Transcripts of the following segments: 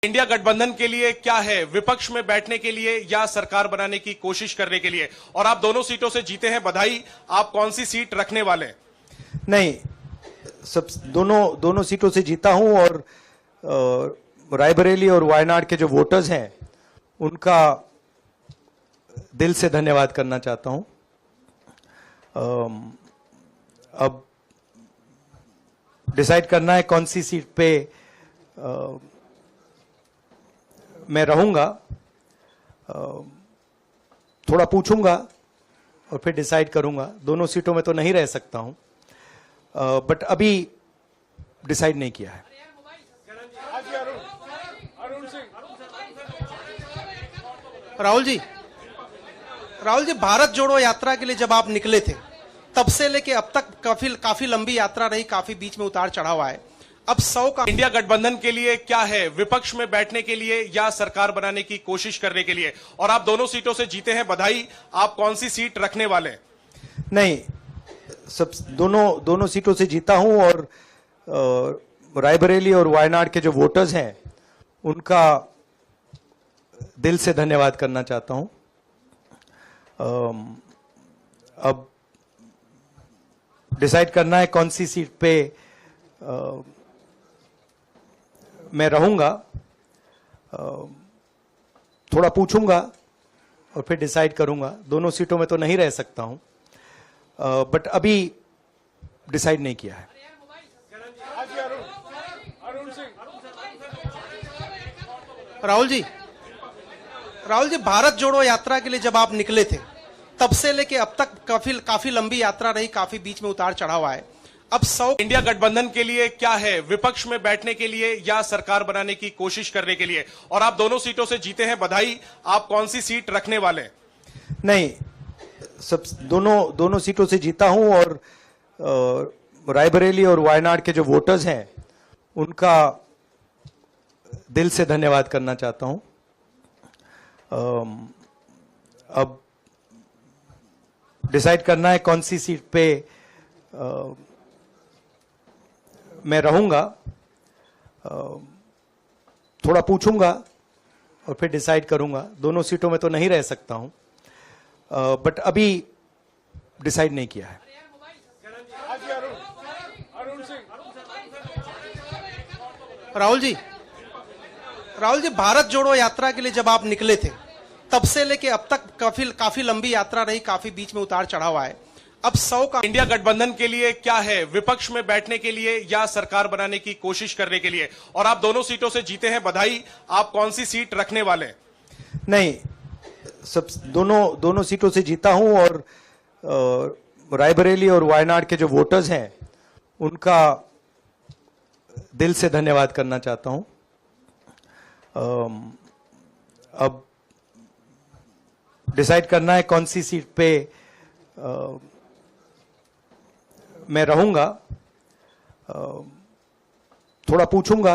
India गठबंधन के लिए क्या है, विपक्ष में बैठने के लिए या सरकार बनाने की कोशिश करने के लिए? और आप दोनों सीटों से जीते हैं, बधाई। आप कौन सी सीट रखने वाले हैं? नहीं, सब दोनों सीटों से जीता हूं और रायबरेली और वायनाड के जो वोटर्स हैं उनका दिल से धन्यवाद करना चाहता हूं। अब डिसाइड करना है कौन सी सीट पे मैं रहूंगा। थोड़ा पूछूंगा और फिर डिसाइड करूंगा। दोनों सीटों में तो नहीं रह सकता हूं, बट अभी डिसाइड नहीं किया है। राहुल जी, भारत जोड़ो यात्रा के लिए जब आप निकले थे तब से लेके अब तक काफी लंबी यात्रा रही, काफी बीच में उतार चढ़ाव आए। अब 100 का इंडिया गठबंधन के लिए क्या है, विपक्ष में बैठने के लिए या सरकार बनाने की कोशिश करने के लिए? और आप दोनों सीटों से जीते हैं, बधाई। आप कौन सी सीट रखने वाले हैं? नहीं, सब दोनों सीटों से जीता हूं और रायबरेली और वायनाड के जो वोटर्स हैं उनका दिल से धन्यवाद करना चाहता हूं। अब डिसाइड करना है कौन सी सीट पे मैं रहूंगा। थोड़ा पूछूंगा और फिर डिसाइड करूंगा। दोनों सीटों में तो नहीं रह सकता हूं, बट अभी डिसाइड नहीं किया है। राहुल जी, भारत जोड़ो यात्रा के लिए जब आप निकले थे तब से लेके अब तक काफी लंबी यात्रा रही, काफी बीच में उतार चढ़ाव आए। अब 100 इंडिया गठबंधन के लिए क्या है, विपक्ष में बैठने के लिए या सरकार बनाने की कोशिश करने के लिए? और आप दोनों सीटों से जीते हैं, बधाई। आप कौन सी सीट रखने वाले हैं? नहीं, सब दोनों सीटों से जीता हूं और रायबरेली और वायनाड के जो वोटर्स हैं उनका दिल से धन्यवाद करना चाहता हूं। अब डिसाइड करना है कौन सी सीट पे मैं रहूंगा। थोड़ा पूछूंगा और फिर डिसाइड करूंगा। दोनों सीटों में तो नहीं रह सकता हूं, बट अभी डिसाइड नहीं किया है। राहुल जी, भारत जोड़ो यात्रा के लिए जब आप निकले थे तब से लेके अब तक काफी लंबी यात्रा रही, काफी बीच में उतार चढ़ाव आए। अब 100 का इंडिया गठबंधन के लिए क्या है, विपक्ष में बैठने के लिए या सरकार बनाने की कोशिश करने के लिए? और आप दोनों सीटों से जीते हैं, बधाई। आप कौन सी सीट रखने वाले हैं? नहीं, सब दोनों सीटों से जीता हूं और रायबरेली और वायनाड के जो वोटर्स हैं उनका दिल से धन्यवाद करना चाहता हूं। अब डिसाइड करना है कौन सी सीट पे मैं रहूंगा। थोड़ा पूछूंगा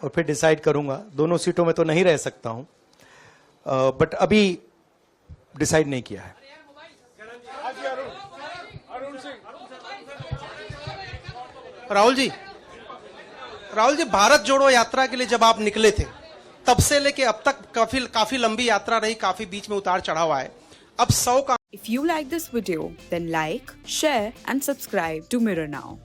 और फिर डिसाइड करूंगा। दोनों सीटों में तो नहीं रह सकता हूं, बट अभी डिसाइड नहीं किया है। राहुल जी, भारत जोड़ो यात्रा के लिए जब आप निकले थे तब से लेके अब तक काफी लंबी यात्रा रही, काफी बीच में उतार चढ़ाव आए। अब 100 का If you like this video, then like, share and subscribe to Mirror Now.